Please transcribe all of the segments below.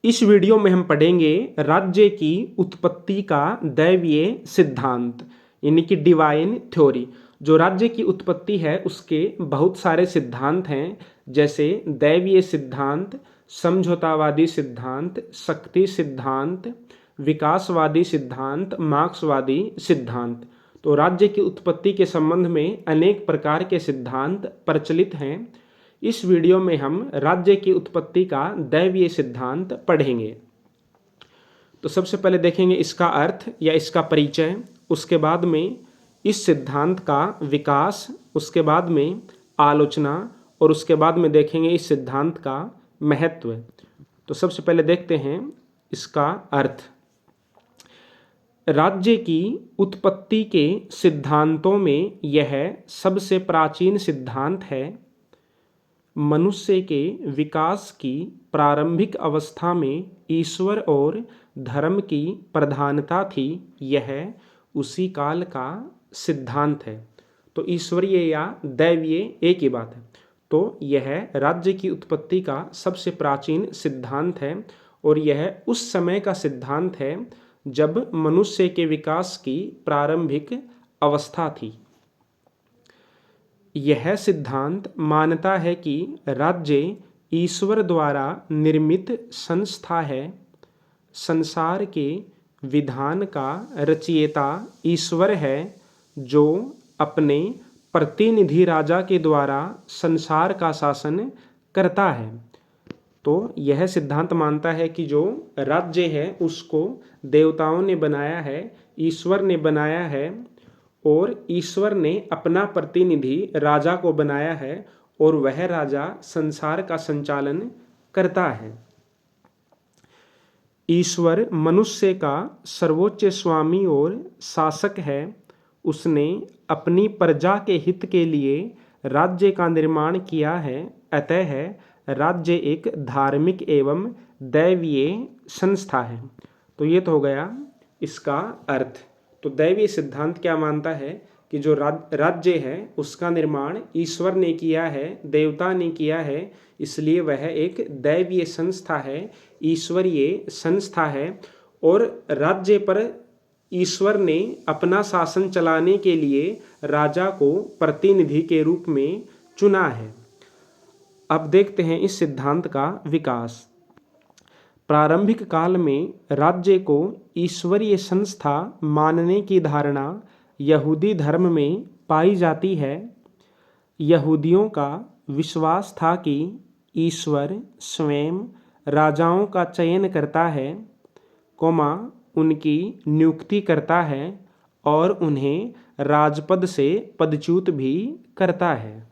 इस वीडियो में हम पढ़ेंगे राज्य की उत्पत्ति का दैवीय सिद्धांत यानी कि डिवाइन थ्योरी। जो राज्य की उत्पत्ति है उसके बहुत सारे सिद्धांत हैं, जैसे दैवीय सिद्धांत, समझौतावादी सिद्धांत, शक्ति सिद्धांत, विकासवादी सिद्धांत, मार्क्सवादी सिद्धांत। तो राज्य की उत्पत्ति के संबंध में अनेक प्रकार के सिद्धांत प्रचलित हैं। इस वीडियो में हम राज्य की उत्पत्ति का दैवीय सिद्धांत पढ़ेंगे। तो सबसे पहले देखेंगे इसका अर्थ या इसका परिचय, उसके बाद में इस सिद्धांत का विकास, उसके बाद में आलोचना और उसके बाद में देखेंगे इस सिद्धांत का महत्व। तो सबसे पहले देखते हैं इसका अर्थ। राज्य की उत्पत्ति के सिद्धांतों में यह सबसे प्राचीन सिद्धांत है। मनुष्य के विकास की प्रारंभिक अवस्था में ईश्वर और धर्म की प्रधानता थी, यह उसी काल का सिद्धांत है। तो ईश्वरीय या दैवीय एक ही बात है। तो यह राज्य की उत्पत्ति का सबसे प्राचीन सिद्धांत है और यह उस समय का सिद्धांत है जब मनुष्य के विकास की प्रारंभिक अवस्था थी। यह सिद्धांत मानता है कि राज्य ईश्वर द्वारा निर्मित संस्था है। संसार के विधान का रचयिता ईश्वर है, जो अपने प्रतिनिधि राजा के द्वारा संसार का शासन करता है। तो यह सिद्धांत मानता है कि जो राज्य है उसको देवताओं ने बनाया है, ईश्वर ने बनाया है और ईश्वर ने अपना प्रतिनिधि राजा को बनाया है और वह राजा संसार का संचालन करता है। ईश्वर मनुष्य का सर्वोच्च स्वामी और शासक है। उसने अपनी प्रजा के हित के लिए राज्य का निर्माण किया है। अतः राज्य एक धार्मिक एवं दैवीय संस्था है। तो ये तो हो गया इसका अर्थ। तो दैवीय सिद्धांत क्या मानता है कि जो राज्य है उसका निर्माण ईश्वर ने किया है, देवता ने किया है, इसलिए वह एक दैवीय संस्था है, ईश्वरीय संस्था है और राज्य पर ईश्वर ने अपना शासन चलाने के लिए राजा को प्रतिनिधि के रूप में चुना है। अब देखते हैं इस सिद्धांत का विकास। प्रारंभिक काल में राज्य को ईश्वरीय संस्था मानने की धारणा यहूदी धर्म में पाई जाती है। यहूदियों का विश्वास था कि ईश्वर स्वयं राजाओं का चयन करता है, उनकी नियुक्ति करता है और उन्हें राजपद से पदच्युत भी करता है।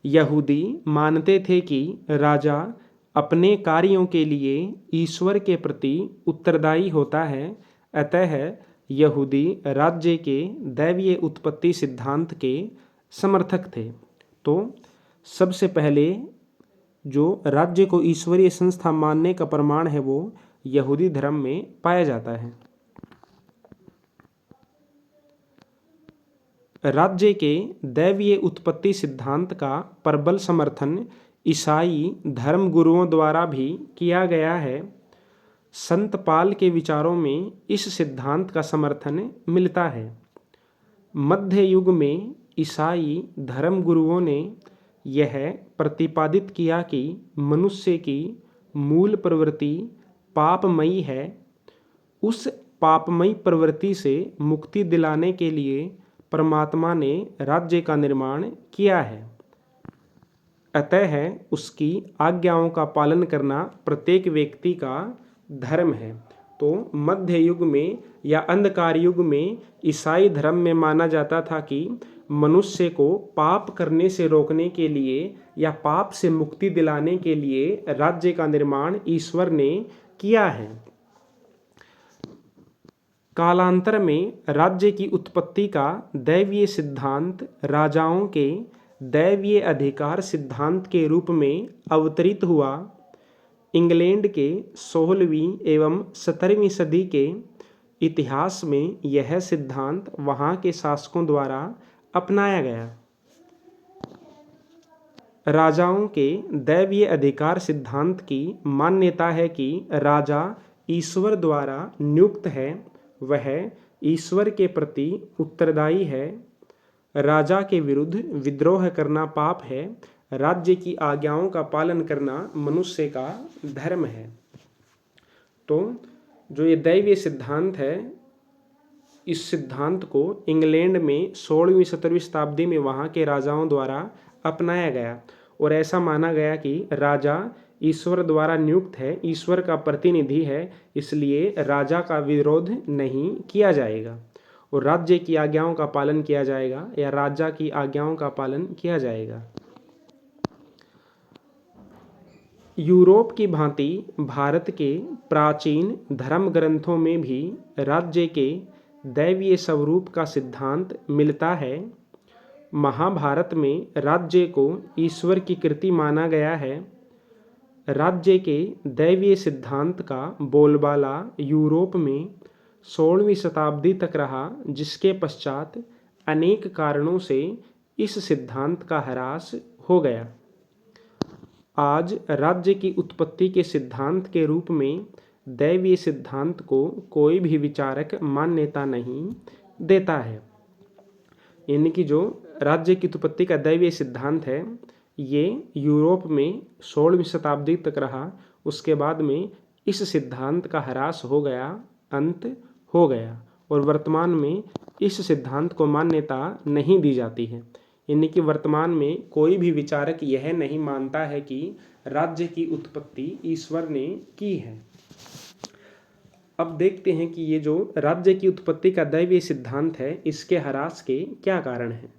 यहूदी मानते थे कि राजा अपने कार्यों के लिए ईश्वर के प्रति उत्तरदायी होता है। अतः यहूदी राज्य के दैवीय उत्पत्ति सिद्धांत के समर्थक थे। तो सबसे पहले जो राज्य को ईश्वरीय संस्था मानने का प्रमाण है वो यहूदी धर्म में पाया जाता है। राज्य के दैवीय उत्पत्ति सिद्धांत का प्रबल समर्थन ईसाई धर्म गुरुओं द्वारा भी किया गया है। संत पाल के विचारों में इस सिद्धांत का समर्थन मिलता है। मध्य युग में ईसाई धर्म गुरुओं ने यह प्रतिपादित किया कि मनुष्य की मूल प्रवृत्ति पापमयी है। उस पापमयी प्रवृत्ति से मुक्ति दिलाने के लिए परमात्मा ने राज्य का निर्माण किया है। अतः उसकी आज्ञाओं का पालन करना प्रत्येक व्यक्ति का धर्म है। तो मध्य युग में या अंधकार युग में ईसाई धर्म में माना जाता था कि मनुष्य को पाप करने से रोकने के लिए या पाप से मुक्ति दिलाने के लिए राज्य का निर्माण ईश्वर ने किया है। कालांतर में राज्य की उत्पत्ति का दैवीय सिद्धांत राजाओं के दैवीय अधिकार सिद्धांत के रूप में अवतरित हुआ। इंग्लैंड के 16वीं एवं 17वीं सदी के इतिहास में यह सिद्धांत वहाँ के शासकों द्वारा अपनाया गया। राजाओं के दैवीय अधिकार सिद्धांत की मान्यता है कि राजा ईश्वर द्वारा नियुक्त है, वह ईश्वर के प्रति उत्तरदायी है, राजा के विरुद्ध विद्रोह करना पाप है, राज्य की आज्ञाओं का पालन करना मनुष्य का धर्म है। तो जो ये दैवीय सिद्धांत है, इस सिद्धांत को इंग्लैंड में 16वीं 17वीं शताब्दी में वहाँ के राजाओं द्वारा अपनाया गया और ऐसा माना गया कि राजा ईश्वर द्वारा नियुक्त है, ईश्वर का प्रतिनिधि है, इसलिए राजा का विरोध नहीं किया जाएगा और राज्य की आज्ञाओं का पालन किया जाएगा या राजा की आज्ञाओं का पालन किया जाएगा। यूरोप की भांति भारत के प्राचीन धर्म ग्रंथों में भी राज्य के दैवीय स्वरूप का सिद्धांत मिलता है। महाभारत में राज्य को ईश्वर की कृति माना गया है। राज्य के दैवीय सिद्धांत का बोलबाला यूरोप में 16वीं शताब्दी तक रहा, जिसके पश्चात अनेक कारणों से इस सिद्धांत का ह्रास हो गया। आज राज्य की उत्पत्ति के सिद्धांत के रूप में दैवीय सिद्धांत को कोई भी विचारक मान्यता नहीं देता है। यानी कि जो राज्य की उत्पत्ति का दैवीय सिद्धांत है, ये यूरोप में 16वीं शताब्दी तक रहा, उसके बाद में इस सिद्धांत का ह्रास हो गया, अंत हो गया और वर्तमान में इस सिद्धांत को मान्यता नहीं दी जाती है। यानी कि वर्तमान में कोई भी विचारक यह नहीं मानता है कि राज्य की उत्पत्ति ईश्वर ने की है। अब देखते हैं कि ये जो राज्य की उत्पत्ति का दैवीय सिद्धांत है, इसके ह्रास के क्या कारण हैं।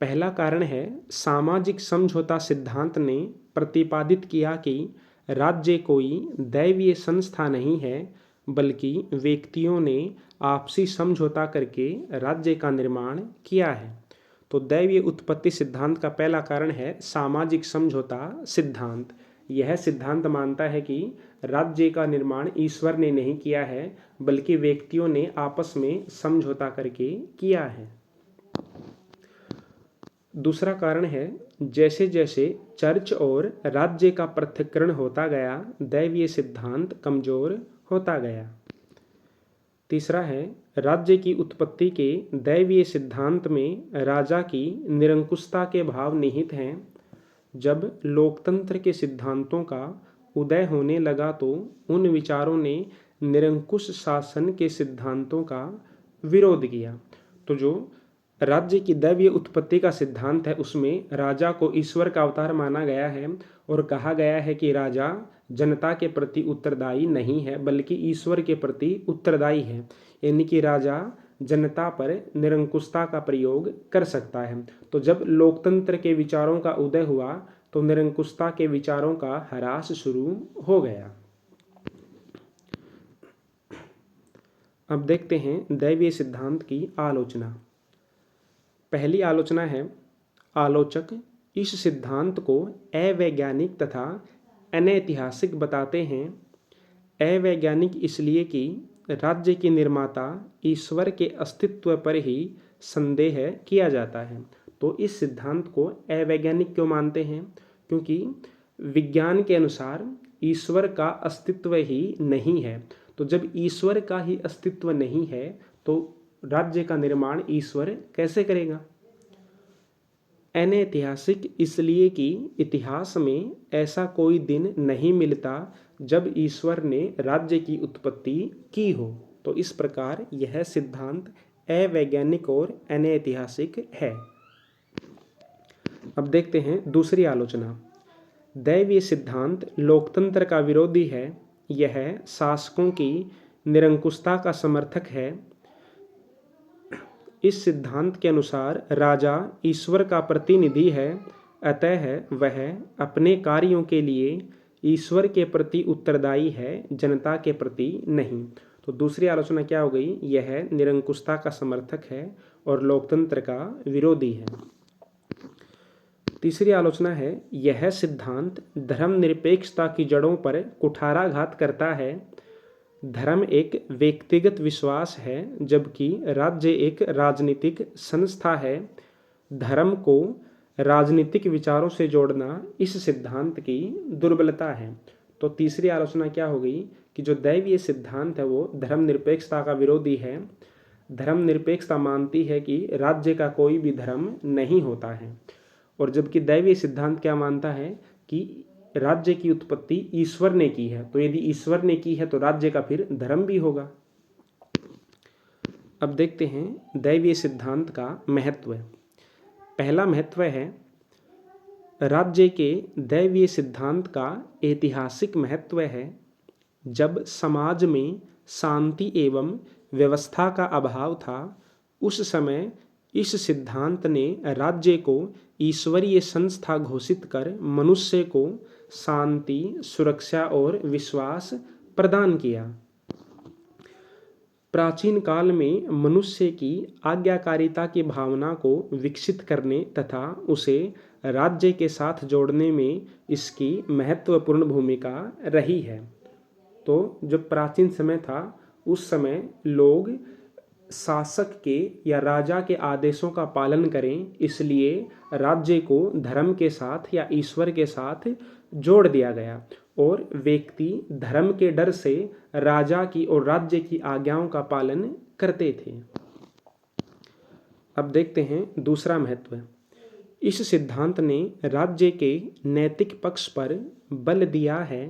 पहला कारण है, सामाजिक समझौता सिद्धांत ने प्रतिपादित किया कि राज्य कोई दैवीय संस्था नहीं है, बल्कि व्यक्तियों ने आपसी समझौता करके राज्य का निर्माण किया है। तो दैवीय उत्पत्ति सिद्धांत का पहला कारण है सामाजिक समझौता सिद्धांत। यह सिद्धांत मानता है कि राज्य का निर्माण ईश्वर ने नहीं किया है, बल्कि व्यक्तियों ने आपस में समझौता करके किया है। दूसरा कारण है, जैसे जैसे चर्च और राज्य का पृथक्करण होता गया, दैवीय सिद्धांत कमजोर होता गया। तीसरा है, राज्य की उत्पत्ति के दैवीय सिद्धांत में राजा की निरंकुशता के भाव निहित हैं। जब लोकतंत्र के सिद्धांतों का उदय होने लगा तो उन विचारों ने निरंकुश शासन के सिद्धांतों का विरोध किया। तो जो राज्य की दैवीय उत्पत्ति का सिद्धांत है, उसमें राजा को ईश्वर का अवतार माना गया है और कहा गया है कि राजा जनता के प्रति उत्तरदायी नहीं है, बल्कि ईश्वर के प्रति उत्तरदायी है। यानी कि राजा जनता पर निरंकुशता का प्रयोग कर सकता है। तो जब लोकतंत्र के विचारों का उदय हुआ तो निरंकुशता के विचारों का ह्रास शुरू हो गया। अब देखते हैं दैवीय सिद्धांत की आलोचना। पहली आलोचना है, आलोचक इस सिद्धांत को अवैज्ञानिक तथा अनैतिहासिक बताते हैं। अवैज्ञानिक इसलिए कि राज्य के निर्माता ईश्वर के अस्तित्व पर ही संदेह किया जाता है। तो इस सिद्धांत को अवैज्ञानिक क्यों मानते हैं? क्योंकि विज्ञान के अनुसार ईश्वर का अस्तित्व ही नहीं है। तो जब ईश्वर का ही अस्तित्व नहीं है तो राज्य का निर्माण ईश्वर कैसे करेगा? अनैतिहासिक इसलिए कि इतिहास में ऐसा कोई दिन नहीं मिलता जब ईश्वर ने राज्य की उत्पत्ति की हो। तो इस प्रकार यह सिद्धांत अवैज्ञानिक और अनैतिहासिक है। अब देखते हैं दूसरी आलोचना। दैवीय सिद्धांत लोकतंत्र का विरोधी है। यह शासकों की निरंकुशता का समर्थक है। इस सिद्धांत के अनुसार राजा ईश्वर का प्रतिनिधि है, अतः वह अपने कार्यों के लिए ईश्वर के प्रति उत्तरदायी है, जनता के प्रति नहीं। तो दूसरी आलोचना क्या हो गई? यह निरंकुशता का समर्थक है और लोकतंत्र का विरोधी है। तीसरी आलोचना है, यह सिद्धांत धर्मनिरपेक्षता की जड़ों पर कुठाराघात करता है। धर्म एक व्यक्तिगत विश्वास है, जबकि राज्य एक राजनीतिक संस्था है। धर्म को राजनीतिक विचारों से जोड़ना इस सिद्धांत की दुर्बलता है। तो तीसरी आलोचना क्या हो गई कि जो दैवीय सिद्धांत है वो धर्मनिरपेक्षता का विरोधी है। धर्मनिरपेक्षता मानती है कि राज्य का कोई भी धर्म नहीं होता है, और जबकि दैवीय सिद्धांत क्या मानता है कि राज्य की उत्पत्ति ईश्वर ने की है, तो यदि ईश्वर ने की है तो राज्य का फिर धर्म भी होगा। अब देखते हैं दैवीय सिद्धांत का महत्व। पहला महत्व है राज्य के दैवीय सिद्धांत का ऐतिहासिक महत्व है। जब समाज में शांति एवं व्यवस्था का अभाव था, उस समय इस सिद्धांत ने राज्य को ईश्वरीय संस्था घोषित कर मनुष्य को शांति, सुरक्षा और विश्वास प्रदान किया। प्राचीन काल में मनुष्य की आज्ञाकारिता की भावना को विकसित करने तथा उसे राज्य के साथ जोड़ने में इसकी महत्वपूर्ण भूमिका रही है। तो जो प्राचीन समय था, उस समय लोग शासक के या राजा के आदेशों का पालन करें, इसलिए राज्य को धर्म के साथ या ईश्वर के साथ जोड़ दिया गया, और व्यक्ति धर्म के डर से राजा की और राज्य की आज्ञाओं का पालन करते थे। अब देखते हैं दूसरा महत्व। इस सिद्धांत ने राज्य के नैतिक पक्ष पर बल दिया है।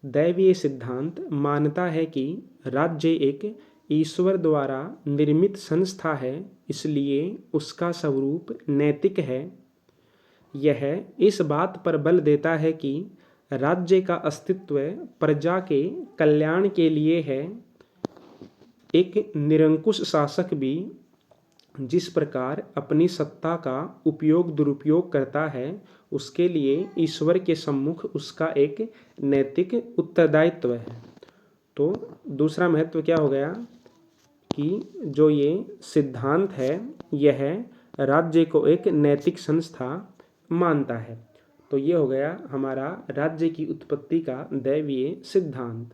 दैवीय सिद्धांत मानता है कि राज्य एक ईश्वर द्वारा निर्मित संस्था है, इसलिए उसका स्वरूप नैतिक है। यह इस बात पर बल देता है कि राज्य का अस्तित्व प्रजा के कल्याण के लिए है। एक निरंकुश शासक भी जिस प्रकार अपनी सत्ता का उपयोग दुरुपयोग करता है, उसके लिए ईश्वर के सम्मुख उसका एक नैतिक उत्तरदायित्व है। तो दूसरा महत्व क्या हो गया कि जो ये सिद्धांत है यह राज्य को एक नैतिक संस्था मानता है। तो ये हो गया हमारा राज्य की उत्पत्ति का दैवीय सिद्धांत।